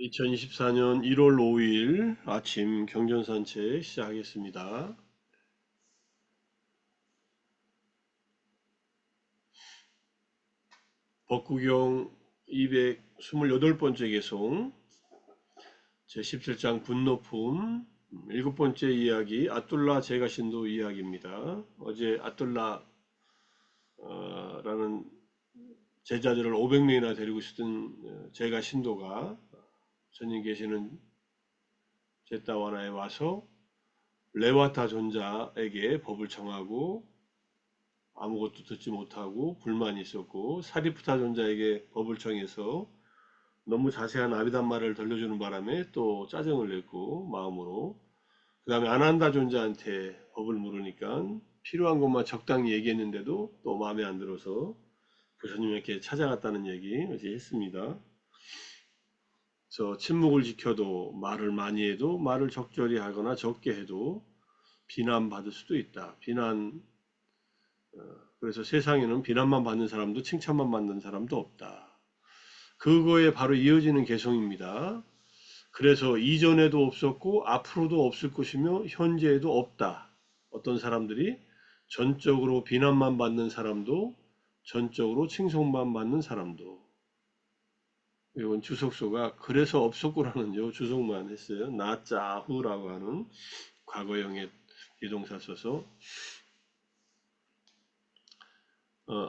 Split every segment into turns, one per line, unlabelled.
2024년 1월 5일 아침 경전산책 시작하겠습니다. 법구경 228번째 개송 제17장 분노품 7번째 이야기 아둘라 제가신도 이야기입니다. 어제 아둘라 라는 제자들을 500명이나 데리고 있었던 제가신도가 전임 계시는 제타와나에 와서 레와타 존자에게 법을 청하고 아무것도 듣지 못하고 불만이 있었고, 사리프타 존자에게 법을 청해서 너무 자세한 아비단 말을 들려주는 바람에 또 짜증을 냈고 마음으로, 그 다음에 아난다 존자한테 법을 물으니까 필요한 것만 적당히 얘기했는데도 또 마음에 안 들어서 부처님에게 찾아갔다는 얘기 어제 했습니다. 그래서 침묵을 지켜도 말을 많이 해도 말을 적절히 하거나 적게 해도 비난받을 수도 있다. 그래서 세상에는 비난만 받는 사람도 칭찬만 받는 사람도 없다. 그거에 바로 이어지는 개성입니다. 그래서 이전에도 없었고 앞으로도 없을 것이며 현재에도 없다. 어떤 사람들이 전적으로 비난만 받는 사람도 전적으로 칭송만 받는 사람도. 이건 주석소가 그래서 없었고라는 요 주석만 했어요. 나짜후라고 하는 과거형의 비동사 써서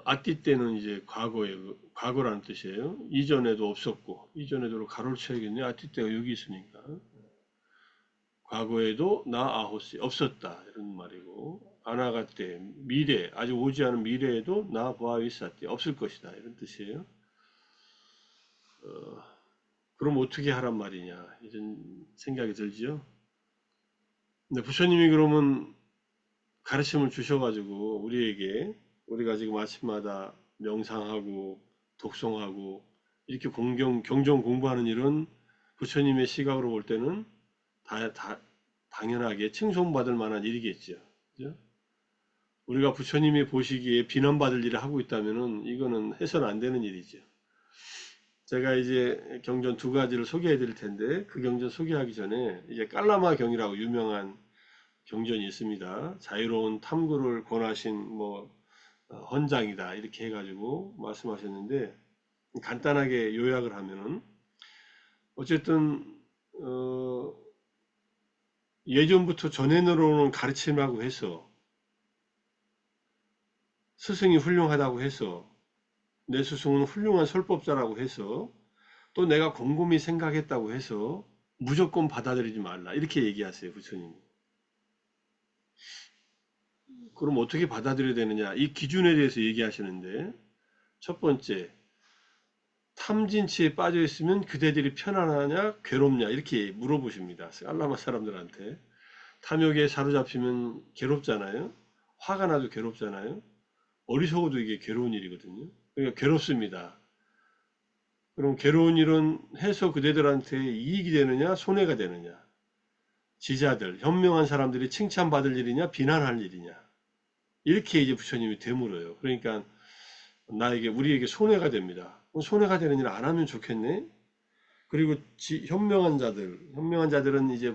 아띠 때는 이제 과거라는 뜻이에요. 이전에도 없었고, 이전에도 가로를 쳐야겠네요. 아띠 때가 여기 있으니까. 과거에도 나 아호시 없었다. 이런 말이고, 아나가 때, 미래, 아직 오지 않은 미래에도 나 보아위사 때 없을 것이다. 이런 뜻이에요. 그럼 어떻게 하란 말이냐. 이런 생각이 들지요. 근데 부처님이 그러면 가르침을 주셔가지고 우리에게 우리가 지금 아침마다 명상하고 독송하고 이렇게 경전 공부하는 일은 부처님의 시각으로 볼 때는 당연하게 칭송받을 만한 일이겠죠. 그죠? 우리가 부처님이 보시기에 비난받을 일을 하고 있다면은 이거는 해서는 안 되는 일이죠. 제가 이제 경전 두 가지를 소개해 드릴 텐데 그 경전 소개하기 전에 이제 깔라마 경이라고 유명한 경전이 있습니다. 자유로운 탐구를 권하신 헌장이다 이렇게 해가지고 말씀하셨는데, 간단하게 요약을 하면은 어쨌든 예전부터 전해 내려오는 가르침이라고 해서 스승이 훌륭하다고 해서 내 스승은 훌륭한 설법자라고 해서 또 내가 곰곰이 생각했다고 해서 무조건 받아들이지 말라 이렇게 얘기하세요, 부처님. 그럼 어떻게 받아들여야 되느냐, 이 기준에 대해서 얘기하시는데, 첫 번째, 탐진치에 빠져 있으면 그대들이 편안하냐 괴롭냐 이렇게 물어보십니다. 알라마 사람들한테. 탐욕에 사로잡히면 괴롭잖아요. 화가 나도 괴롭잖아요. 어리석어도 이게 괴로운 일이거든요. 그러니까 괴롭습니다. 그럼 괴로운 일은 해서 그대들한테 이익이 되느냐 손해가 되느냐, 지자들 현명한 사람들이 칭찬받을 일이냐 비난할 일이냐, 이렇게 이제 부처님이 되물어요. 그러니까 우리에게 손해가 됩니다. 손해가 되는 일 안 하면 좋겠네. 그리고 현명한 자들은 이제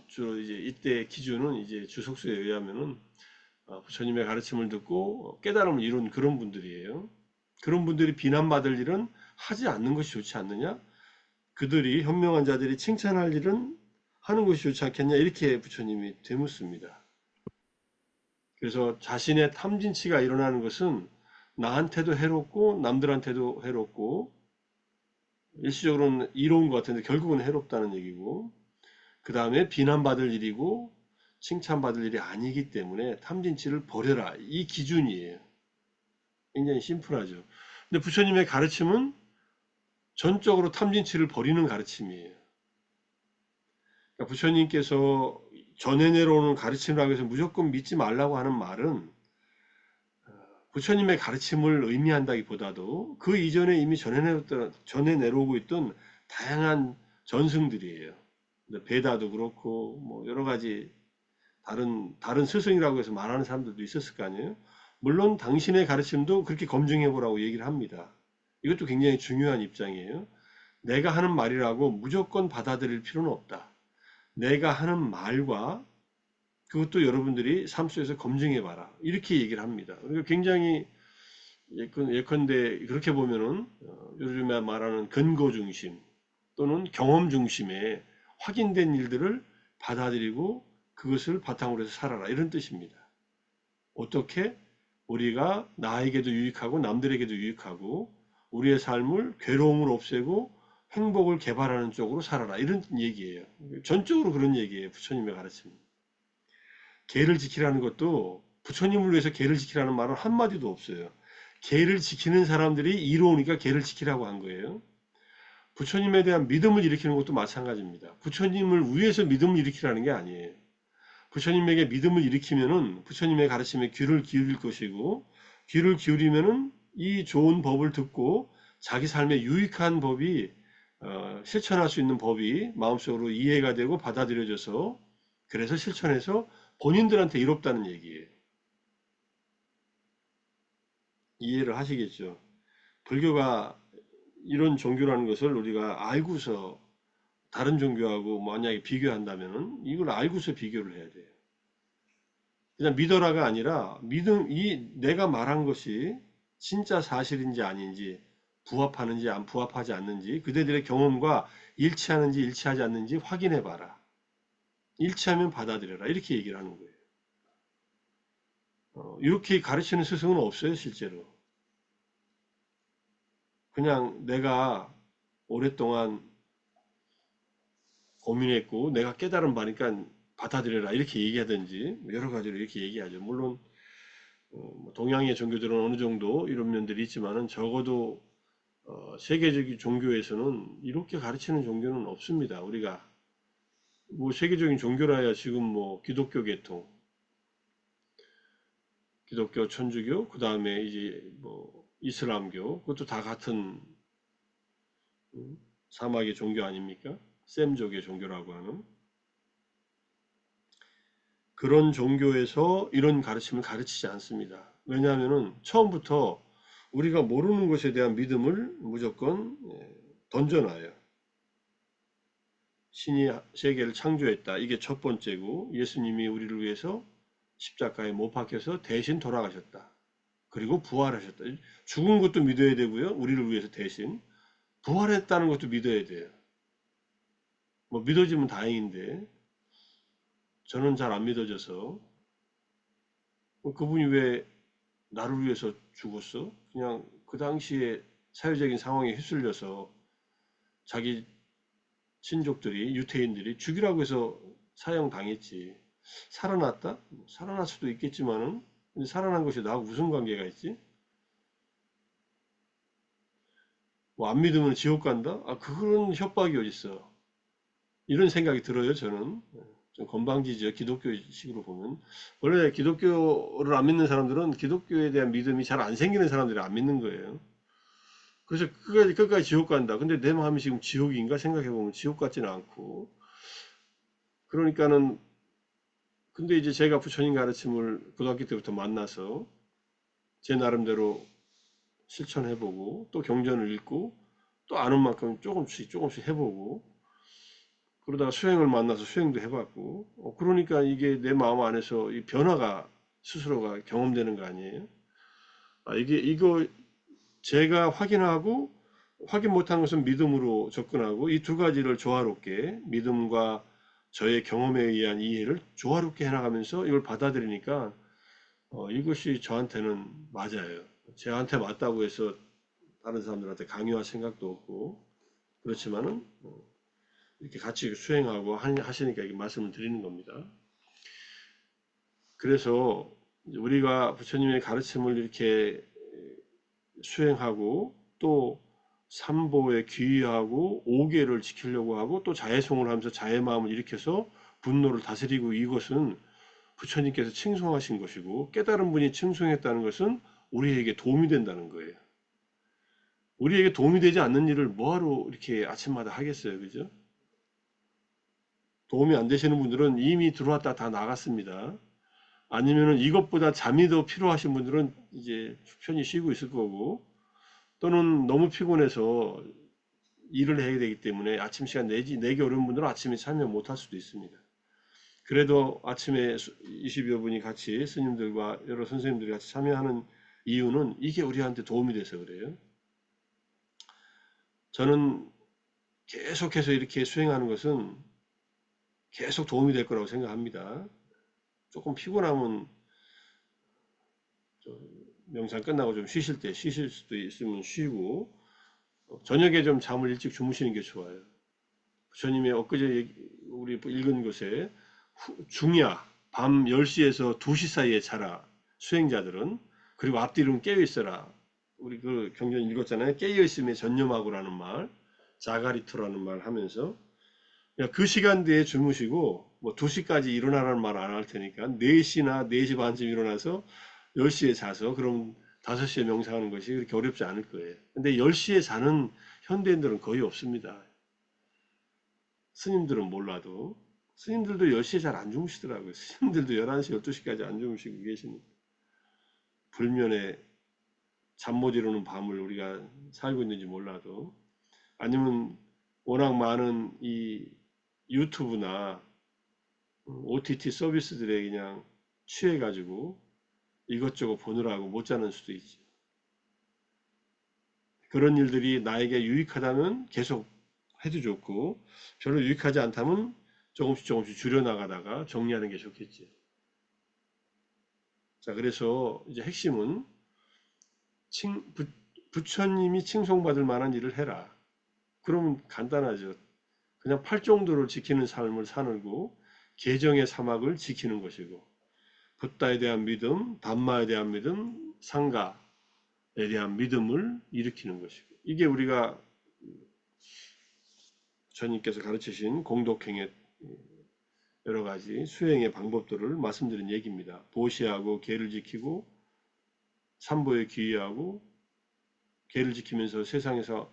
주로 이제 이때 기준은 이제 주석수에 의하면은 부처님의 가르침을 듣고 깨달음을 이룬 그런 분들이에요. 그런 분들이 비난받을 일은 하지 않는 것이 좋지 않느냐? 그들이 현명한 자들이 칭찬할 일은 하는 것이 좋지 않겠냐? 이렇게 부처님이 되묻습니다. 그래서 자신의 탐진치가 일어나는 것은 나한테도 해롭고 남들한테도 해롭고 일시적으로는 이로운 것 같은데 결국은 해롭다는 얘기고, 그 다음에 비난받을 일이고 칭찬받을 일이 아니기 때문에 탐진치를 버려라, 이 기준이에요. 굉장히 심플하죠. 근데 부처님의 가르침은 전적으로 탐진치를 버리는 가르침이에요. 그러니까 부처님께서 전해 내려오는 가르침이라고 해서 무조건 믿지 말라고 하는 말은 부처님의 가르침을 의미한다기보다도 그 이전에 이미 전해 내려오고 있던 다양한 전승들이에요. 베다도 그렇고 뭐 여러 가지 다른 스승이라고 해서 말하는 사람들도 있었을 거 아니에요. 물론 당신의 가르침도 그렇게 검증해 보라고 얘기를 합니다. 이것도 굉장히 중요한 입장이에요. 내가 하는 말이라고 무조건 받아들일 필요는 없다. 내가 하는 말과 그것도 여러분들이 삶 속에서 검증해 봐라. 이렇게 얘기를 합니다. 그러니까 굉장히 예컨대 그렇게 보면은 요즘에 말하는 근거 중심 또는 경험 중심의 확인된 일들을 받아들이고 그것을 바탕으로 해서 살아라. 이런 뜻입니다. 어떻게 우리가 나에게도 유익하고 남들에게도 유익하고 우리의 삶을 괴로움을 없애고 행복을 개발하는 쪽으로 살아라. 이런 얘기예요. 전적으로 그런 얘기예요. 부처님의 가르침. 계를 지키라는 것도 부처님을 위해서 계를 지키라는 말은 한마디도 없어요. 계를 지키는 사람들이 이로우니까 계를 지키라고 한 거예요. 부처님에 대한 믿음을 일으키는 것도 마찬가지입니다. 부처님을 위해서 믿음을 일으키라는 게 아니에요. 부처님에게 믿음을 일으키면은 부처님의 가르침에 귀를 기울일 것이고 귀를 기울이면은 이 좋은 법을 듣고 자기 삶에 유익한 법이 실천할 수 있는 법이 마음속으로 이해가 되고 받아들여져서 그래서 실천해서 본인들한테 이롭다는 얘기예요. 이해를 하시겠죠? 불교가 이런 종교라는 것을 우리가 알고서 다른 종교하고 만약에 비교한다면은 이걸 알고서 비교를 해야 돼요. 그냥 믿어라가 아니라 내가 말한 것이 진짜 사실인지 아닌지 부합하는지 안 부합하지 않는지 그대들의 경험과 일치하는지 일치하지 않는지 확인해 봐라. 일치하면 받아들여라. 이렇게 얘기를 하는 거예요. 이렇게 가르치는 스승은 없어요, 실제로. 그냥 내가 오랫동안 고민했고 내가 깨달은 바니까 받아들여라 이렇게 얘기하든지 여러 가지로 이렇게 얘기하죠. 물론 뭐 동양의 종교들은 어느 정도 이런 면들이 있지만은 적어도 세계적인 종교에서는 이렇게 가르치는 종교는 없습니다. 우리가 뭐 세계적인 종교라야 지금 뭐 기독교 계통, 기독교, 천주교, 그 다음에 이제 뭐 이슬람교, 그것도 다 같은 사막의 종교 아닙니까? 셈족의 종교라고 하는 그런 종교에서 이런 가르침을 가르치지 않습니다. 왜냐하면은 처음부터 우리가 모르는 것에 대한 믿음을 무조건 던져놔요. 신이 세계를 창조했다. 이게 첫 번째고 예수님이 우리를 위해서 십자가에 못 박혀서 대신 돌아가셨다. 그리고 부활하셨다. 죽은 것도 믿어야 되고요. 우리를 위해서 대신 부활했다는 것도 믿어야 돼요. 뭐 믿어지면 다행인데 저는 잘 안 믿어져서 그분이 왜 나를 위해서 죽었어? 그냥 그 당시에 사회적인 상황에 휩쓸려서 자기 친족들이 유태인들이 죽이라고 해서 사형당했지. 살아났다? 살아날 수도 있겠지만은 근데 살아난 것이 나하고 무슨 관계가 있지? 뭐 안 믿으면 지옥 간다? 아 그런 협박이 어딨어. 이런 생각이 들어요 저는. 좀 건방지죠. 기독교식으로 보면. 원래 기독교를 안 믿는 사람들은 기독교에 대한 믿음이 잘 안 생기는 사람들이 안 믿는 거예요. 그래서 끝까지 지옥 간다. 근데 내 마음이 지금 지옥인가 생각해보면 지옥 같지는 않고. 그러니까는 근데 이제 제가 부처님 가르침을 고등학교 때부터 만나서 제 나름대로 실천해보고 또 경전을 읽고 또 아는 만큼 조금씩 조금씩 해보고 그러다가 수행을 만나서 수행도 해봤고 그러니까 이게 내 마음 안에서 이 변화가 스스로가 경험되는 거 아니에요? 아, 이거 제가 확인하고 확인 못한 것은 믿음으로 접근하고 이 두 가지를 조화롭게 믿음과 저의 경험에 의한 이해를 조화롭게 해나가면서 이걸 받아들이니까 이것이 저한테는 맞아요. 저한테 맞다고 해서 다른 사람들한테 강요할 생각도 없고 그렇지만은 이렇게 같이 수행하고 하시니까 이렇게 말씀을 드리는 겁니다. 그래서 우리가 부처님의 가르침을 이렇게 수행하고 또 삼보에 귀의하고 오계를 지키려고 하고 또 자애송을 하면서 자애 마음을 일으켜서 분노를 다스리고 이것은 부처님께서 칭송하신 것이고 깨달은 분이 칭송했다는 것은 우리에게 도움이 된다는 거예요. 우리에게 도움이 되지 않는 일을 뭐하러 이렇게 아침마다 하겠어요. 그죠? 도움이 안 되시는 분들은 이미 들어왔다 다 나갔습니다. 아니면은 이것보다 잠이 더 필요하신 분들은 이제 편히 쉬고 있을 거고 또는 너무 피곤해서 일을 해야 되기 때문에 아침 시간 내기 어려운 분들은 아침에 참여 못할 수도 있습니다. 그래도 아침에 20여 분이 같이 스님들과 여러 선생님들이 같이 참여하는 이유는 이게 우리한테 도움이 돼서 그래요. 저는 계속해서 이렇게 수행하는 것은 계속 도움이 될 거라고 생각합니다. 조금 피곤하면 명상 끝나고 좀 쉬실 때 쉬실 수도 있으면 쉬고 저녁에 좀 잠을 일찍 주무시는 게 좋아요. 부처님이 엊그제 우리 읽은 곳에 중야 밤 10시에서 2시 사이에 자라 수행자들은 그리고 앞뒤로는 깨어 있어라. 우리 그 경전 읽었잖아요. 깨어 있음에 전념하고라는 말, 자가리토라는 말 하면서 그 시간대에 주무시고 뭐 2시까지 일어나라는 말 안 할 테니까 4시나 4시 반쯤 일어나서 10시에 자서 그럼 5시에 명상하는 것이 그렇게 어렵지 않을 거예요. 근데 10시에 자는 현대인들은 거의 없습니다. 스님들은 몰라도 스님들도 10시에 잘 안 주무시더라고요. 스님들도 11시, 12시까지 안 주무시고 계시는 불면에 잠 못 이루는 밤을 우리가 살고 있는지 몰라도 아니면 워낙 많은 이 유튜브나 OTT 서비스들에 그냥 취해가지고 이것저것 보느라고 못 자는 수도 있지. 그런 일들이 나에게 유익하다면 계속 해도 좋고 별로 유익하지 않다면 조금씩 조금씩 줄여나가다가 정리하는 게 좋겠지. 자, 그래서 이제 핵심은 부처님이 칭송받을 만한 일을 해라. 그러면 간단하죠. 그냥 팔정도를 지키는 삶을 사는고 계정의 사막을 지키는 것이고 붓다에 대한 믿음, 담마에 대한 믿음, 상가에 대한 믿음을 일으키는 것이고 이게 우리가 부처님께서 가르치신 공덕행의 여러 가지 수행의 방법들을 말씀드린 얘기입니다. 보시하고 계를 지키고 삼보에 귀의하고 계를 지키면서 세상에서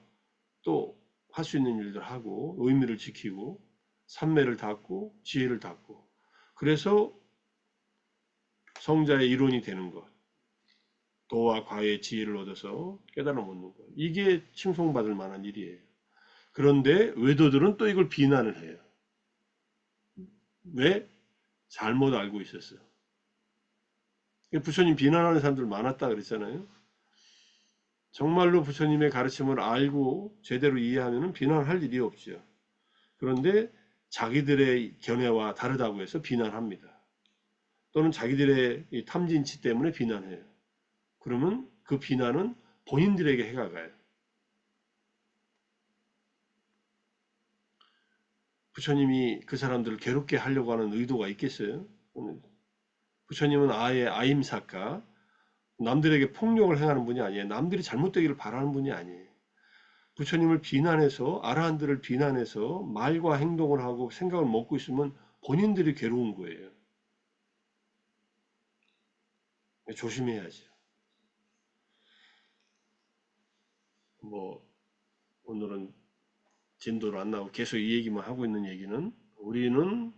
또 할 수 있는 일들 하고 의미를 지키고 삼매를 닫고 지혜를 닫고 그래서 성자의 이론이 되는 것 도와 과의 지혜를 얻어서 깨달음 얻는 것 이게 칭송받을 만한 일이에요. 그런데 외도들은 또 이걸 비난을 해요. 왜? 잘못 알고 있었어요. 부처님 비난하는 사람들 많았다 그랬잖아요. 정말로 부처님의 가르침을 알고 제대로 이해하면 비난할 일이 없죠. 그런데 자기들의 견해와 다르다고 해서 비난합니다. 또는 자기들의 이 탐진치 때문에 비난해요. 그러면 그 비난은 본인들에게 해가 가요. 부처님이 그 사람들을 괴롭게 하려고 하는 의도가 있겠어요? 부처님은 아예 아임사카, 남들에게 폭력을 행하는 분이 아니에요. 남들이 잘못되기를 바라는 분이 아니에요. 부처님을 비난해서 아라한들을 비난해서 말과 행동을 하고 생각을 먹고 있으면 본인들이 괴로운 거예요. 조심해야죠. 뭐 오늘은 진도로 안 나오고 계속 이 얘기만 하고 있는 얘기는 우리는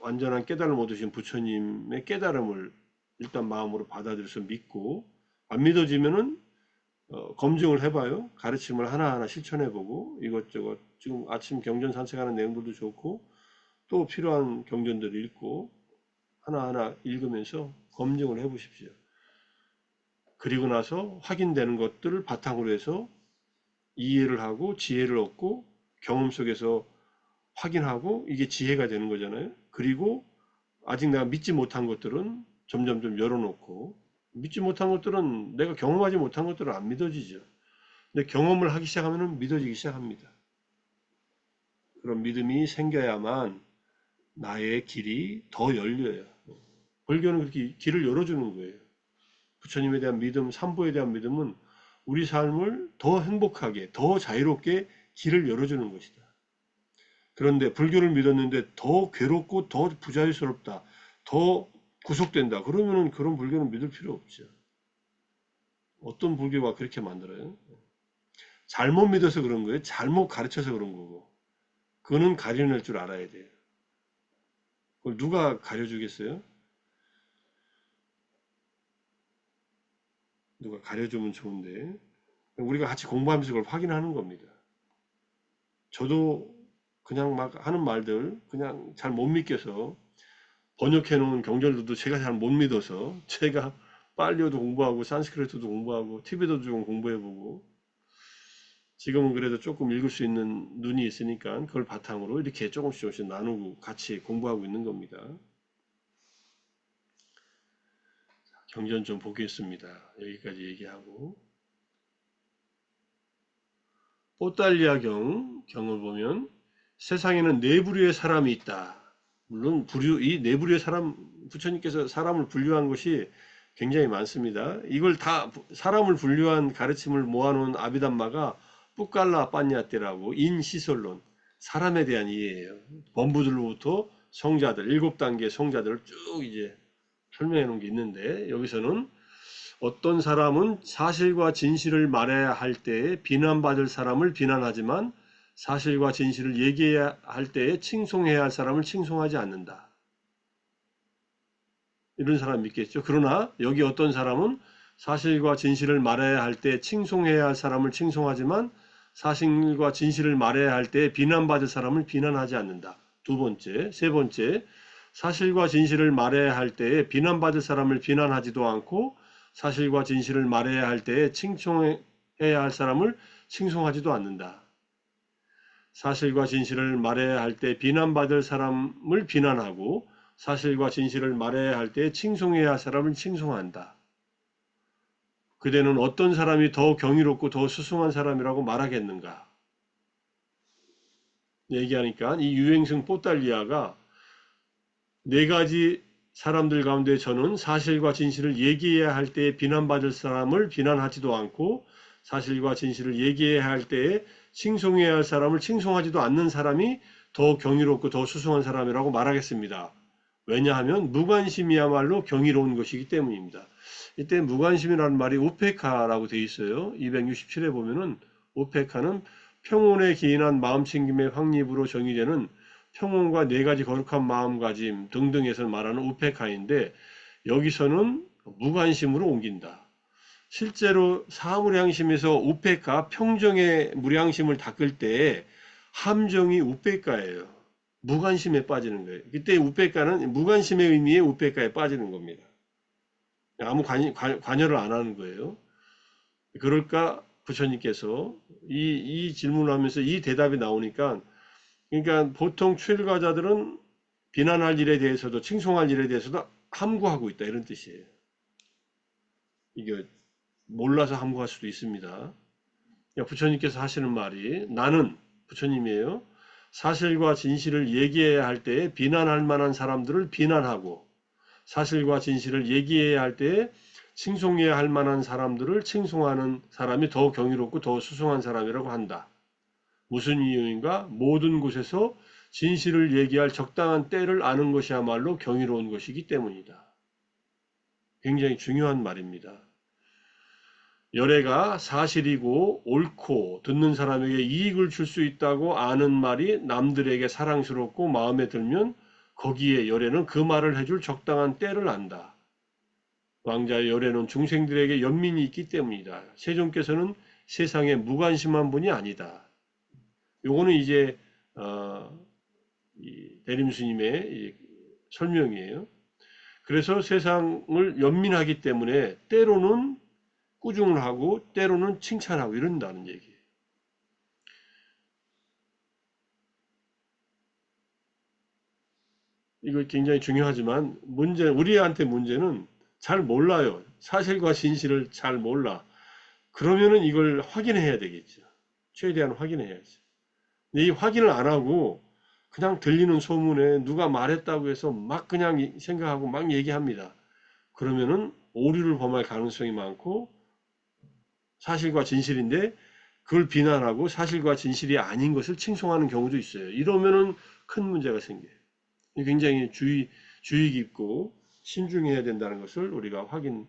완전한 깨달음을 얻으신 부처님의 깨달음을 일단 마음으로 받아들여서 믿고 안 믿어지면은 검증을 해봐요. 가르침을 하나하나 실천해보고 이것저것 지금 아침 경전 산책하는 내용들도 좋고 또 필요한 경전들을 읽고 하나하나 읽으면서 검증을 해보십시오. 그리고 나서 확인되는 것들을 바탕으로 해서 이해를 하고 지혜를 얻고 경험 속에서 확인하고 이게 지혜가 되는 거잖아요. 그리고 아직 내가 믿지 못한 것들은 점점점 열어놓고 믿지 못한 것들은 내가 경험하지 못한 것들은 안 믿어지죠. 근데 경험을 하기 시작하면 믿어지기 시작합니다. 그런 믿음이 생겨야만 나의 길이 더 열려요. 불교는 그렇게 길을 열어주는 거예요. 부처님에 대한 믿음, 삼보에 대한 믿음은 우리 삶을 더 행복하게, 더 자유롭게 길을 열어주는 것이다. 그런데 불교를 믿었는데 더 괴롭고 더 부자유스럽다, 더 구속된다. 그러면은 그런 불교는 믿을 필요 없죠. 어떤 불교가 그렇게 만들어요? 잘못 믿어서 그런 거예요. 잘못 가르쳐서 그런 거고. 그거는 가려낼 줄 알아야 돼요. 그걸 누가 가려주겠어요? 누가 가려주면 좋은데. 우리가 같이 공부하면서 그걸 확인하는 겁니다. 저도 그냥 막 하는 말들 그냥 잘 못 믿겨서 번역해 놓은 경전들도 제가 잘 못 믿어서 제가 빨리어도 공부하고 산스크리트도 공부하고 티베트도 좀 공부해보고 지금은 그래도 조금 읽을 수 있는 눈이 있으니까 그걸 바탕으로 이렇게 조금씩 나누고 같이 공부하고 있는 겁니다. 경전 좀 보겠습니다. 여기까지 얘기하고 뽀달리아 경을 보면 세상에는 네 부류의 사람이 있다. 물론 이 네 부류의 사람, 부처님께서 사람을 분류한 것이 굉장히 많습니다. 이걸 다 사람을 분류한 가르침을 모아놓은 아비담마가 뿌깔라 빠냐떼라고 인시설론, 사람에 대한 이해예요. 범부들로부터 성자들, 7단계 성자들을 쭉 이제 설명해 놓은 게 있는데 여기서는 어떤 사람은 사실과 진실을 말해야 할 때에 비난받을 사람을 비난하지만 사실과 진실을 얘기해야 할 때에 칭송해야 할 사람을 칭송하지 않는다. 이런 사람 믿겠죠. 그러나 여기 어떤 사람은 사실과 진실을 말해야 할 때 칭송해야 할 사람을 칭송하지만 사실과 진실을 말해야 할 때 비난받을 사람을 비난하지 않는다. 두 번째, 세 번째, 사실과 진실을 말해야 할 때에 비난받을 사람을 비난하지도 않고 사실과 진실을 말해야 할 때에 칭송해야 할 사람을 칭송하지도 않는다. 사실과 진실을 말해야 할 때 비난받을 사람을 비난하고 사실과 진실을 말해야 할 때 칭송해야 할 사람을 칭송한다. 그대는 어떤 사람이 더 경이롭고 더 수승한 사람이라고 말하겠는가? 얘기하니까 이 유행성 뽀달리아가 네 가지 사람들 가운데 저는 사실과 진실을 얘기해야 할 때에 비난받을 사람을 비난하지도 않고 사실과 진실을 얘기해야 할 때에 칭송해야 할 사람을 칭송하지도 않는 사람이 더 경이롭고 더 수승한 사람이라고 말하겠습니다. 왜냐하면 무관심이야말로 경이로운 것이기 때문입니다. 이때 무관심이라는 말이 우페카라고 되어 있어요. 267에 보면은 우페카는 평온에 기인한 마음챙김의 확립으로 정의되는 평온과 네 가지 거룩한 마음가짐 등등에서 말하는 우페카인데 여기서는 무관심으로 옮긴다. 실제로 사무량심에서 우페카 평정의 무량심을 닦을 때 함정이 우페카예요. 무관심에 빠지는 거예요. 그때 우페카는 무관심의 의미의 우페카에 빠지는 겁니다. 아무 관여를 안 하는 거예요. 그럴까 부처님께서 이 질문을 하면서 이 대답이 나오니까 그러니까 보통 출가자들은 비난할 일에 대해서도 칭송할 일에 대해서도 함구하고 있다 이런 뜻이에요. 이게 몰라서 함구할 수도 있습니다. 부처님께서 하시는 말이 나는 부처님이에요. 사실과 진실을 얘기해야 할 때에 비난할 만한 사람들을 비난하고 사실과 진실을 얘기해야 할 때에 칭송해야 할 만한 사람들을 칭송하는 사람이 더 경이롭고 더 수승한 사람이라고 한다. 무슨 이유인가? 모든 곳에서 진실을 얘기할 적당한 때를 아는 것이야말로 경이로운 것이기 때문이다. 굉장히 중요한 말입니다. 열애가 사실이고 옳고 듣는 사람에게 이익을 줄 수 있다고 아는 말이 남들에게 사랑스럽고 마음에 들면 거기에 열애는 그 말을 해줄 적당한 때를 안다. 왕자의 열애는 중생들에게 연민이 있기 때문이다. 세종께서는 세상에 무관심한 분이 아니다. 요거는 이제 대림스님의 설명이에요. 그래서 세상을 연민하기 때문에 때로는 꾸중을 하고 때로는 칭찬하고 이런다는 얘기예요. 이거 굉장히 중요하지만 우리한테 문제는 잘 몰라요. 사실과 진실을 잘 몰라. 그러면은 이걸 확인해야 되겠죠. 최대한 확인해야죠. 근데 이 확인을 안 하고 그냥 들리는 소문에 누가 말했다고 해서 막 그냥 생각하고 막 얘기합니다. 그러면은 오류를 범할 가능성이 많고 사실과 진실인데 그걸 비난하고 사실과 진실이 아닌 것을 칭송하는 경우도 있어요. 이러면은 큰 문제가 생겨요. 굉장히 주의 깊고 신중해야 된다는 것을 우리가 확인해야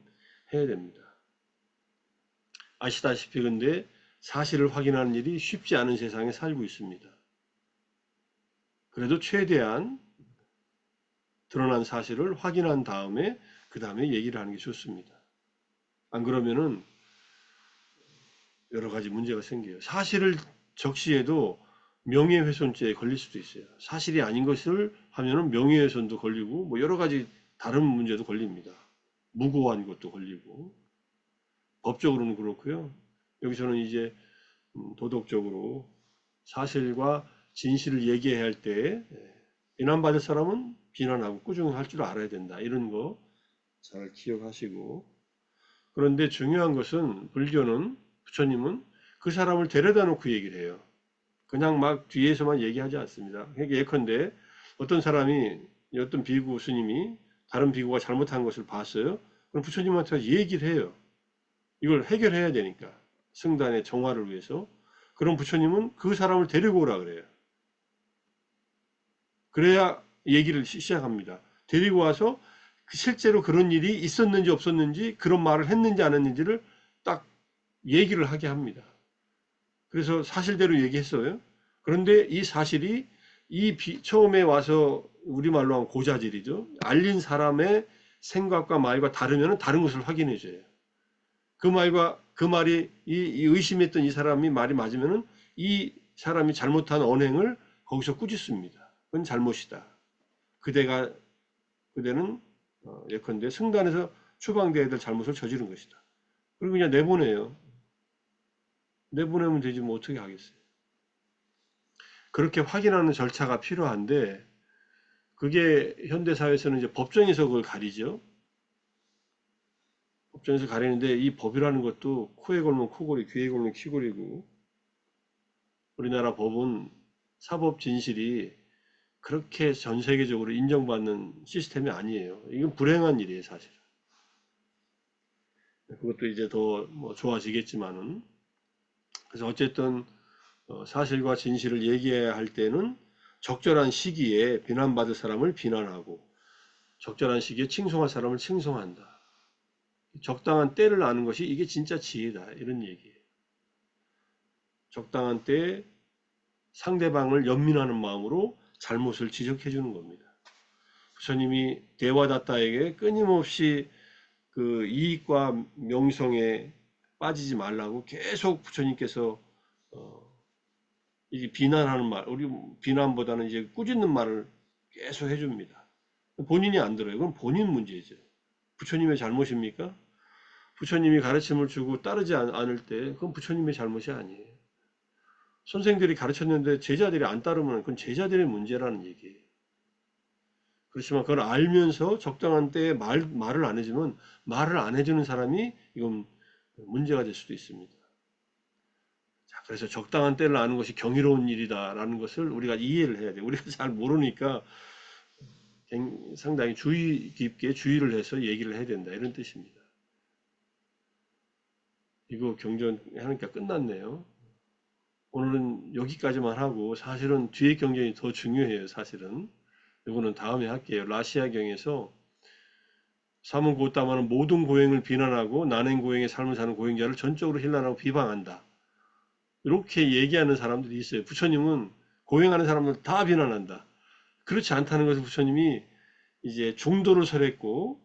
됩니다. 아시다시피 근데 사실을 확인하는 일이 쉽지 않은 세상에 살고 있습니다. 그래도 최대한 드러난 사실을 확인한 다음에 그 다음에 얘기를 하는 게 좋습니다. 안 그러면은 여러 가지 문제가 생겨요. 사실을 적시해도 명예훼손죄에 걸릴 수도 있어요. 사실이 아닌 것을 하면은 명예훼손도 걸리고 뭐 여러 가지 다른 문제도 걸립니다. 무고한 것도 걸리고 법적으로는 그렇고요. 여기서는 이제 도덕적으로 사실과 진실을 얘기해야 할 때 비난받을 사람은 비난하고 꾸중할 줄 알아야 된다. 이런 거 잘 기억하시고, 그런데 중요한 것은 불교는 부처님은 그 사람을 데려다 놓고 얘기를 해요. 그냥 막 뒤에서만 얘기하지 않습니다. 예컨대 어떤 사람이 어떤 비구 스님이 다른 비구가 잘못한 것을 봤어요. 그럼 부처님한테 얘기를 해요. 이걸 해결해야 되니까 승단의 정화를 위해서. 그럼 부처님은 그 사람을 데리고 오라 그래요. 그래야 얘기를 시작합니다. 데리고 와서 실제로 그런 일이 있었는지 없었는지, 그런 말을 했는지 안 했는지를 딱 얘기를 하게 합니다. 그래서 사실대로 얘기했어요. 그런데 이 사실이 처음에 와서 우리말로 하면 고자질이죠. 알린 사람의 생각과 말과 다르면 다른 것을 확인해줘요. 그 말이 이 의심했던 이 사람이 말이 맞으면은 이 사람이 잘못한 언행을 거기서 꾸짖습니다. 그건 잘못이다. 그대는 예컨대 승단에서 추방돼야 될 잘못을 저지른 것이다. 그리고 그냥 내보내요. 내보내면 되지 뭐 어떻게 하겠어요. 그렇게 확인하는 절차가 필요한데 그게 현대사회에서는 이제 법정에서 그걸 가리죠. 법정에서 가리는데 이 법이라는 것도 코에 걸면 코골이, 귀에 걸면 귀골이고, 우리나라 법은 사법 진실이 그렇게 전 세계적으로 인정받는 시스템이 아니에요. 이건 불행한 일이에요, 사실. 그것도 이제 더 뭐 좋아지겠지만은. 그래서 어쨌든 사실과 진실을 얘기해야 할 때는 적절한 시기에 비난받을 사람을 비난하고 적절한 시기에 칭송할 사람을 칭송한다. 적당한 때를 아는 것이 이게 진짜 지혜다. 이런 얘기예요. 적당한 때에 상대방을 연민하는 마음으로 잘못을 지적해 주는 겁니다. 부처님이 대화다타에게 끊임없이 그 이익과 명성에 빠지지 말라고 계속 부처님께서 이 비난하는 말, 우리 비난보다는 이제 꾸짖는 말을 계속 해줍니다. 본인이 안 들어요. 그건 본인 문제죠. 부처님의 잘못입니까? 부처님이 가르침을 주고 따르지 않을 때 그건 부처님의 잘못이 아니에요. 선생들이 가르쳤는데 제자들이 안 따르면 그건 제자들의 문제라는 얘기예요. 그렇지만 그걸 알면서 적당한 때에 말을 안 해주면 말을 안 해주는 사람이 이건 문제가 될 수도 있습니다. 자, 그래서 적당한 때를 아는 것이 경이로운 일이다라는 것을 우리가 이해를 해야 돼요. 우리가 잘 모르니까 상당히 주의 깊게 주의를 해서 얘기를 해야 된다. 이런 뜻입니다. 이거 경전하니까 끝났네요. 오늘은 여기까지만 하고 사실은 뒤에 경전이 더 중요해요. 사실은 이거는 다음에 할게요. 라시아경에서 삼은 곧다마는 모든 고행을 비난하고 난행 고행의 삶을 사는 고행자를 전적으로 힐난하고 비방한다. 이렇게 얘기하는 사람들이 있어요. 부처님은 고행하는 사람들 다 비난한다. 그렇지 않다는 것을 부처님이 이제 중도를 설했고,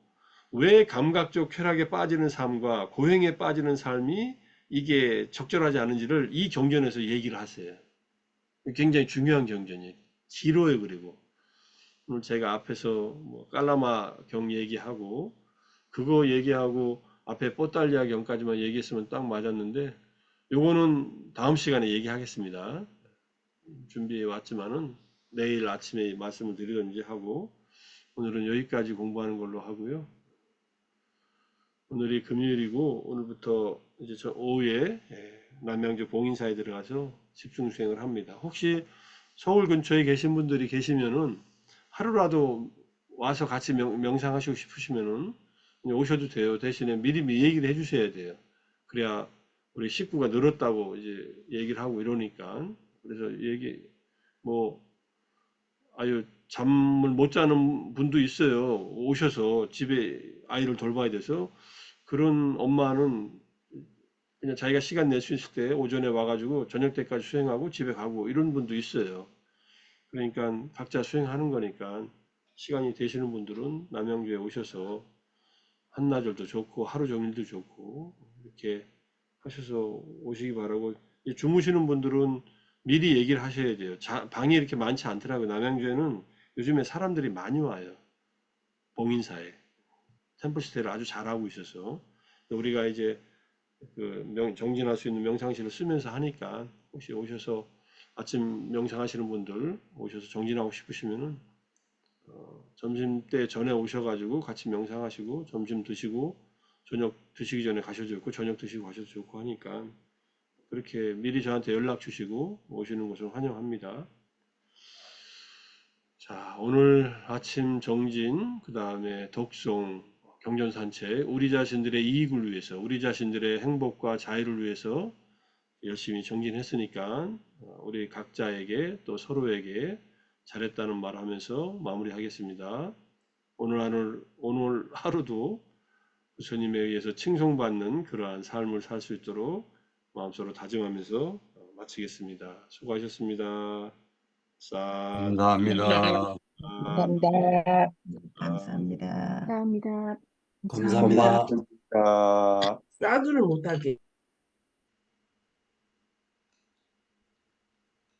왜 감각적 쾌락에 빠지는 삶과 고행에 빠지는 삶이 이게 적절하지 않은지를 이 경전에서 얘기를 하세요. 굉장히 중요한 경전이에요. 길어요. 그리고 오늘 제가 앞에서 뭐 깔라마 경 얘기하고 그거 얘기하고 앞에 뽀달리아 경까지만 얘기했으면 딱 맞았는데, 요거는 다음 시간에 얘기하겠습니다. 준비해 왔지만은 내일 아침에 말씀을 드리든지 하고, 오늘은 여기까지 공부하는 걸로 하고요. 오늘이 금요일이고 오늘부터 이제 저 오후에 남양주 봉인사에 들어가서 집중 수행을 합니다. 혹시 서울 근처에 계신 분들이 계시면은 하루라도 와서 같이 명상하시고 싶으시면은 오셔도 돼요. 대신에 미리 얘기를 해주셔야 돼요. 그래야 우리 식구가 늘었다고 이제 얘기를 하고 이러니까. 그래서 뭐 아유 잠을 못 자는 분도 있어요. 오셔서 집에 아이를 돌봐야 돼서. 그런 엄마는 그냥 자기가 시간 낼 수 있을 때 오전에 와가지고 저녁 때까지 수행하고 집에 가고 이런 분도 있어요. 그러니까 각자 수행하는 거니까 시간이 되시는 분들은 남양주에 오셔서 한나절도 좋고 하루 종일도 좋고 이렇게 하셔서 오시기 바라고, 주무시는 분들은 미리 얘기를 하셔야 돼요. 방이 이렇게 많지 않더라고요. 남양주에는 요즘에 사람들이 많이 와요. 봉인사에. 템플스테이를 아주 잘하고 있어서. 우리가 이제 정진할 수 있는 명상실을 쓰면서 하니까 혹시 오셔서 아침 명상하시는 분들 오셔서 정진하고 싶으시면은 점심 때 전에 오셔가지고 같이 명상하시고 점심 드시고 저녁 드시기 전에 가셔도 좋고 저녁 드시고 가셔도 좋고 하니까 그렇게 미리 저한테 연락 주시고 오시는 것을 환영합니다. 자, 오늘 아침 정진, 그 다음에 독송, 경전산책, 우리 자신들의 이익을 위해서, 우리 자신들의 행복과 자유를 위해서 열심히 정진했으니까 우리 각자에게 또 서로에게 잘했다는 말 하면서 마무리하겠습니다. 오늘 하루도 부처님에 의해서 칭송받는 그러한 삶을 살 수 있도록 마음속으로 다짐하면서 마치겠습니다. 수고하셨습니다. 사,
감사합니다.
감사합니다.
감사합니다.
감사합니다.
감사합니다.
고맙습니다.
싸두를 못하게.